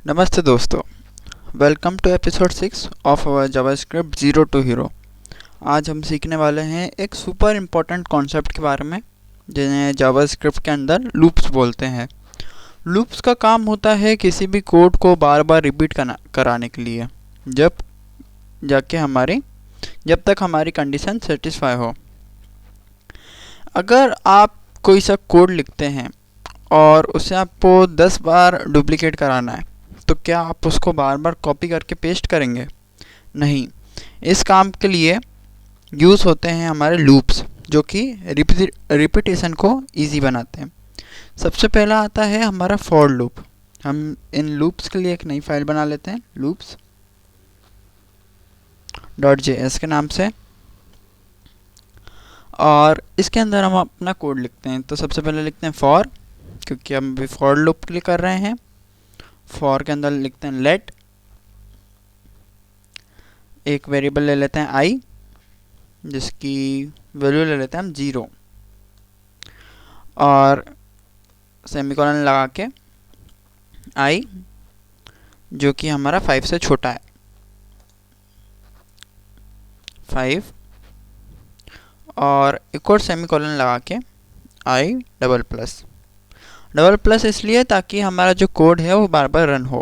नमस्ते दोस्तों, welcome to episode 6 of our JavaScript zero to hero. आज हम सीखने वाले हैं एक सुपर इम्पोर्टेंट कॉन्सेप्ट के बारे में जिन्हें जावास्क्रिप्ट के अंदर लूप्स बोलते हैं। लूप्स का काम होता है किसी भी कोड को बार बार रिपीट कराने के लिए जब तक हमारी कंडीशन सेटिस्फाई हो। अगर आप कोई सा कोड लिखते हैं और उसे आपको 10 बार डुप्लिकेट कराना है, तो क्या आप उसको बार बार कॉपी करके पेस्ट करेंगे? नहीं। इस काम के लिए यूज़ होते हैं हमारे लूप्स, जो कि रिपीटेशन को इजी बनाते हैं। सबसे पहला आता है हमारा फॉर लूप। हम इन लूप्स के लिए एक नई फाइल बना लेते हैं, लूप्स .js के नाम से, और इसके अंदर हम अपना कोड लिखते हैं। तो सबसे पहले लिखते हैं फॉर, क्योंकि हम अभी फॉर लूप के लिए कर रहे हैं। फॉर के अंदर लिखते हैं लेट, एक वेरिएबल ले लेते हैं आई, जिसकी वैल्यू ले लेते हैं हम 0, और सेमीकोलन लगा के आई जो कि हमारा 5 से छोटा है, 5, और एक और सेमीकोलन लगा के आई डबल प्लस इसलिए ताकि हमारा जो कोड है वो बार बार रन हो।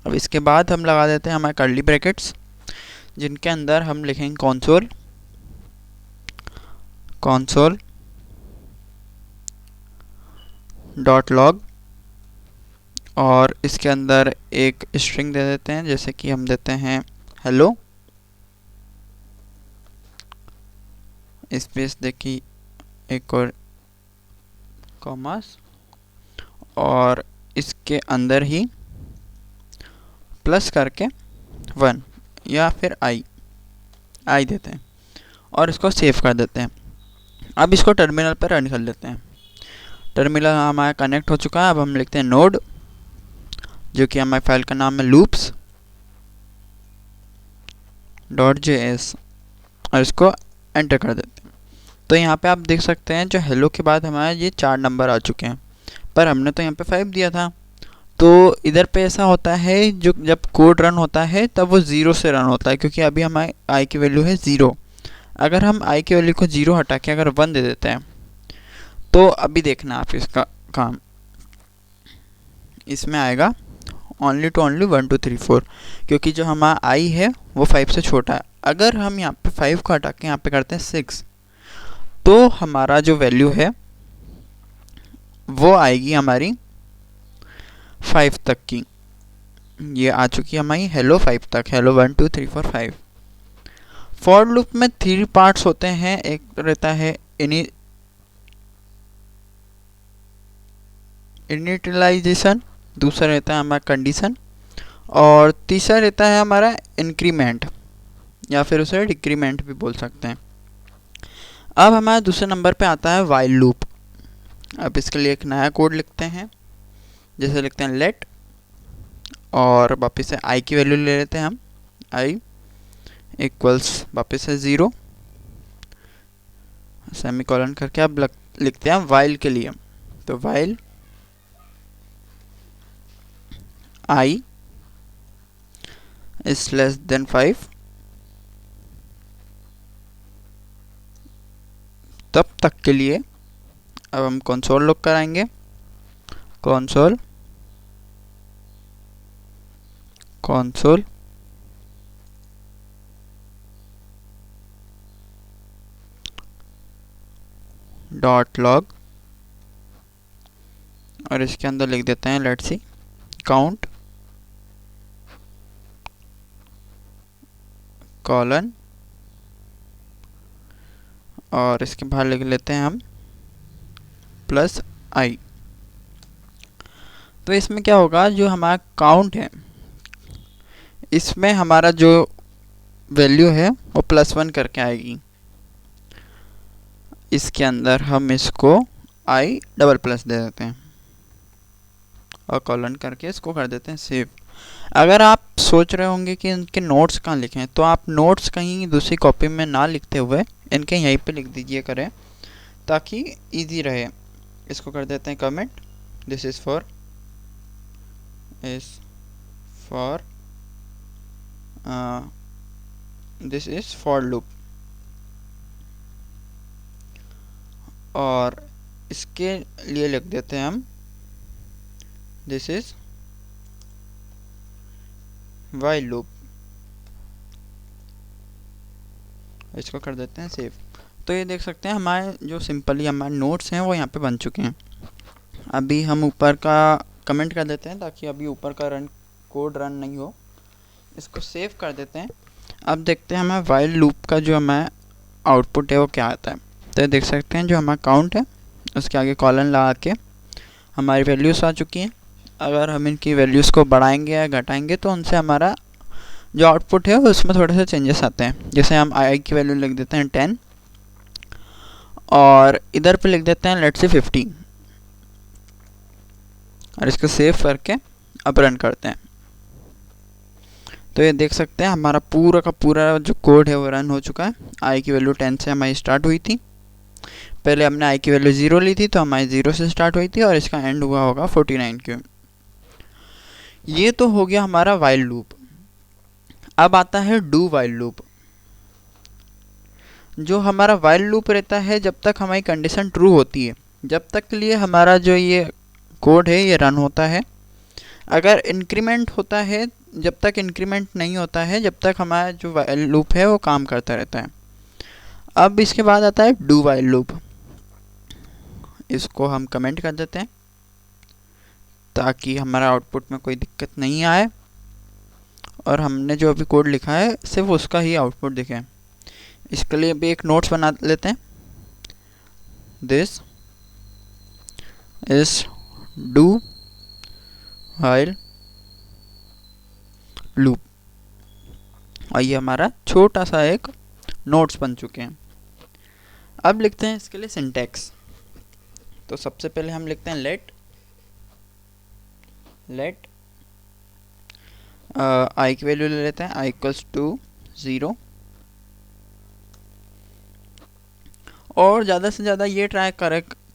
अब इसके बाद हम लगा देते हैं हमारे कर्ली ब्रैकेट्स, जिनके अंदर हम लिखेंगे console डॉट लॉग, और इसके अंदर एक स्ट्रिंग दे देते हैं, जैसे कि हम देते हैं हेलो, स्पेस देखिए एक और कॉमास, और इसके अंदर ही प्लस करके 1 या फिर आई देते हैं, और इसको सेव कर देते हैं। अब इसको टर्मिनल पर रन कर लेते हैं। टर्मिनल हमारा कनेक्ट हो चुका है। अब हम लिखते हैं नोड, जो कि हमारी फाइल का नाम है लूप्स .js, और इसको एंटर कर देते हैं। तो यहाँ पे आप देख सकते हैं जो हेलो के बाद हमारे ये 4 नंबर आ चुके हैं, पर हमने तो यहाँ पे 5 दिया था। तो इधर पे ऐसा होता है, जो जब कोड रन होता है तब वो 0 से रन होता है, क्योंकि अभी हमारे आई की वैल्यू है 0। अगर हम आई की वैल्यू को 0 हटा के अगर 1 दे देते हैं, तो अभी देखना आप इसका काम, इसमें आएगा ओनली 1 2 3 4, क्योंकि जो हमारा आई है वो 5 से छोटा है। अगर हम यहाँ पे 5 को हटा के यहाँ पे करते हैं 6, तो हमारा जो वैल्यू है वो आएगी हमारी 5 तक की। ये आ चुकी है हमारी हेलो 5 तक, हेलो 1 2 3 4 5। फॉर लूप में 3 पार्ट्स होते हैं। एक रहता है इनिशियलाइजेशन, दूसरा रहता है हमारा कंडीशन, और तीसरा रहता है हमारा इंक्रीमेंट, या फिर उसे डिक्रीमेंट भी बोल सकते हैं। अब हमारा दूसरे नंबर पे आता है वाइल लूप। अब इसके लिए एक नया कोड लिखते हैं, जैसे लिखते हैं लेट, और वापस से आई की वैल्यू ले लेते हैं हम, आई इक्वल्स वापस से 0, सेमीकोलन करके अब लिखते हैं वाइल के लिए। तो while I is less than 5, तब तक के लिए। अब हम कंसोल लॉग कराएंगे, कंसोल डॉट लॉग, और इसके अंदर लिख देते हैं लेट्स सी काउंट कॉलन, और इसके बाहर लिख लेते हैं हम प्लस आई। तो इसमें क्या होगा, जो हमारा काउंट है इसमें हमारा जो वैल्यू है वो +1 करके आएगी। इसके अंदर हम इसको आई डबल प्लस दे देते हैं, और कॉलन करके इसको कर देते हैं सेव। अगर आप सोच रहे होंगे कि इनके नोट्स कहाँ लिखें, तो आप नोट्स कहीं दूसरी कॉपी में ना लिखते हुए इनके यहीं पे लिख दीजिए करें, ताकि इजी रहे। इसको कर देते हैं कमेंट, दिस इज़ फॉर इस for this is for loop. और इसके लिए लिख देते हैं हम दिस इज व्हाइल लूप। इसको कर देते हैं सेव। तो ये देख सकते हैं हमारे जो सिंपली हमारे नोट्स हैं वो यहाँ पे बन चुके हैं। अभी हम ऊपर का कमेंट कर देते हैं ताकि अभी ऊपर का कोड रन नहीं हो। इसको सेव कर देते हैं। अब देखते हैं हमें व्हाइल लूप का जो हमारा आउटपुट है वो क्या आता है। तो ये देख सकते हैं जो हमारा काउंट है उसके आगे कॉलन लगा के हमारी वैल्यूज़ आ चुकी हैं। अगर हम इनकी वैल्यूज़ को बढ़ाएंगे या घटाएंगे तो उनसे हमारा जो आउटपुट है उसमें थोड़े से चेंजेस आते हैं। जैसे हम आई की वैल्यू लिख देते हैं 10 और इधर पे लिख देते हैं लेट्स से 50 और इसको सेव करके अब रन करते हैं। तो ये देख सकते हैं हमारा पूरा का पूरा जो कोड है वो रन हो चुका है। आई की वैल्यू 10 से हमारी स्टार्ट हुई थी। पहले हमने आई की वैल्यू 0 ली थी तो हमारी 0 से स्टार्ट हुई थी और इसका एंड हुआ होगा 49 के। ये तो हो गया हमारा व्हाइल लूप। अब आता है डू व्हाइल लूप। जो हमारा व्हाइल लूप रहता है जब तक हमारी कंडीशन ट्रू होती है, जब तक के लिए हमारा जो ये कोड है ये रन होता है। अगर इंक्रीमेंट होता है, जब तक इंक्रीमेंट नहीं होता है जब तक हमारा जो व्हाइल लूप है वो काम करता रहता है। अब इसके बाद आता है डू व्हाइल लूप। इसको हम कमेंट कर देते हैं ताकि हमारा आउटपुट में कोई दिक्कत नहीं आए और हमने जो अभी कोड लिखा है सिर्फ उसका ही आउटपुट दिखे। इसके लिए भी एक नोट्स बना लेते हैं। This is do while loop और ये हमारा छोटा सा एक नोट्स बन चुके हैं। अब लिखते हैं इसके लिए सिंटैक्स। तो सबसे पहले हम लिखते हैं लेट आई की वैल्यू ले लेते हैं आई इक्वल्स टू 0 और ज़्यादा से ज़्यादा ये ट्राई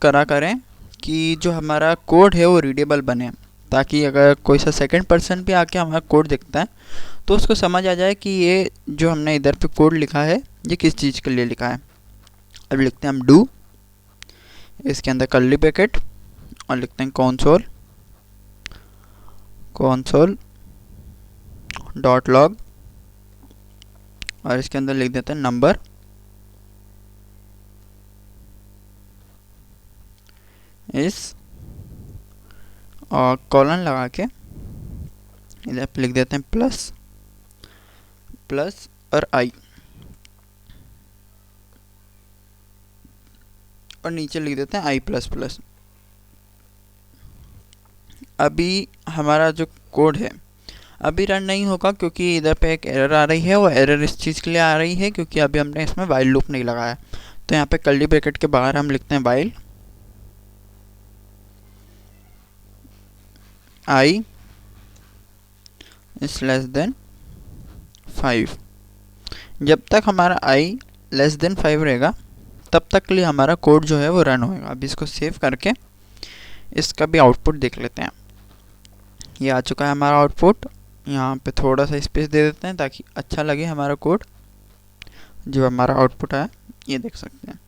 करा करें कि जो हमारा कोड है वो रीडेबल बने, ताकि अगर कोई सा सेकंड पर्सन भी आके हमारा कोड देखता है तो उसको समझ आ जाए कि ये जो हमने इधर पे कोड लिखा है ये किस चीज़ के लिए लिखा है। अब लिखते हैं हम डू, इसके अंदर कर्ली ब्रैकेट और लिखते हैं console डॉट लॉग और इसके अंदर लिख देते हैं नंबर इस और कॉलन लगा के इधर पे लिख देते हैं प्लस और आई और नीचे लिख देते हैं आई प्लस प्लस। अभी हमारा जो कोड है अभी रन नहीं होगा क्योंकि इधर पे एक एरर आ रही है। वो एरर इस चीज़ के लिए आ रही है क्योंकि अभी हमने इसमें व्हाइल लूप नहीं लगाया। तो यहाँ पे कर्ली ब्रैकेट के बाहर हम लिखते हैं while I is less than 5। जब तक हमारा आई लेस देन 5 रहेगा तब तक के लिए हमारा कोड जो है वो रन होएगा। अभी इसको सेव करके इसका भी आउटपुट देख लेते हैं। ये आ चुका है हमारा आउटपुट। यहाँ पे थोड़ा सा स्पेस दे देते हैं ताकि अच्छा लगे हमारा कोड। जो हमारा आउटपुट है ये देख सकते हैं।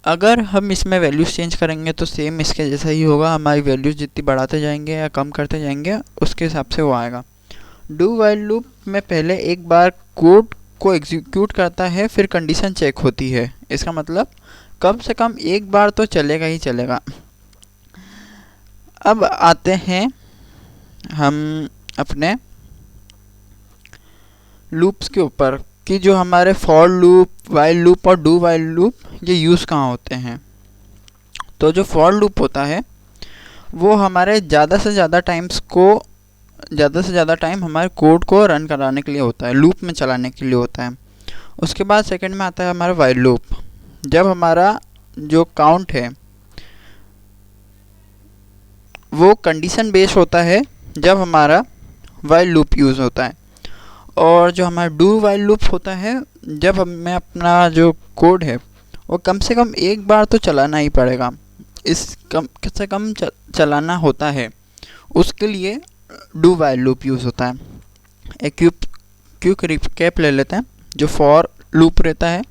अगर हम इसमें वैल्यूज़ चेंज करेंगे तो सेम इसके जैसा ही होगा। हमारी वैल्यूज़ जितनी बढ़ाते जाएंगे या कम करते जाएंगे उसके हिसाब से वो आएगा। डू व्हाइल लूप में पहले एक बार कोड को एग्जीक्यूट करता है फिर कंडीशन चेक होती है। इसका मतलब कम से कम एक बार तो चलेगा ही चलेगा। अब आते हैं हम अपने लूप्स के ऊपर कि जो हमारे फॉर लूप, व्हाइल लूप और डू व्हाइल लूप ये यूज़ कहाँ होते हैं। तो जो फॉर लूप होता है वो हमारे ज़्यादा से ज़्यादा टाइम हमारे कोड को रन कराने के लिए होता है, लूप में चलाने के लिए होता है। उसके बाद सेकंड में आता है हमारा व्हाइल लूप। जब हमारा जो काउंट है वो कंडीशन बेस्ड होता है जब हमारा व्हाइल लूप यूज़ होता है। और जो हमारा डू व्हाइल लूप होता है जब हमें अपना जो कोड है वो कम से कम एक बार तो चलाना ही पड़ेगा। कम से कम चलाना होता है। उसके लिए डू वाइल लूप यूज़ होता है। एक क्विक रिकैप ले लेते हैं। जो फॉर लूप रहता है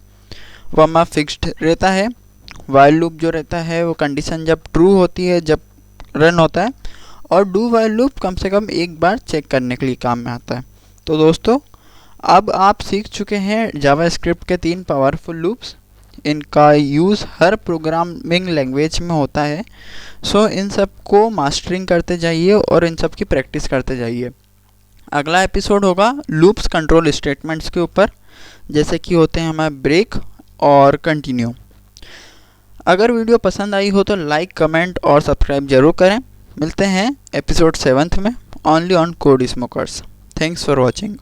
वो हमारा फिक्स्ड रहता है। वाइल लूप जो रहता है वो कंडीशन जब ट्रू होती है जब रन होता है, और डू वाइल लूप कम से कम एक बार चेक करने के लिए काम में आता है। तो दोस्तों अब आप सीख चुके हैं जावास्क्रिप्ट के 3 पावरफुल लूप्स। इनका यूज़ हर प्रोग्रामिंग लैंग्वेज में होता है। सो इन सब को मास्टरिंग करते जाइए और इन सब की प्रैक्टिस करते जाइए। अगला एपिसोड होगा लूप्स कंट्रोल स्टेटमेंट्स के ऊपर, जैसे कि होते हैं हमारे ब्रेक और कंटिन्यू। अगर वीडियो पसंद आई हो तो लाइक, कमेंट और सब्सक्राइब जरूर करें। मिलते हैं एपिसोड 7 में only on code smokers. Thanks for watching.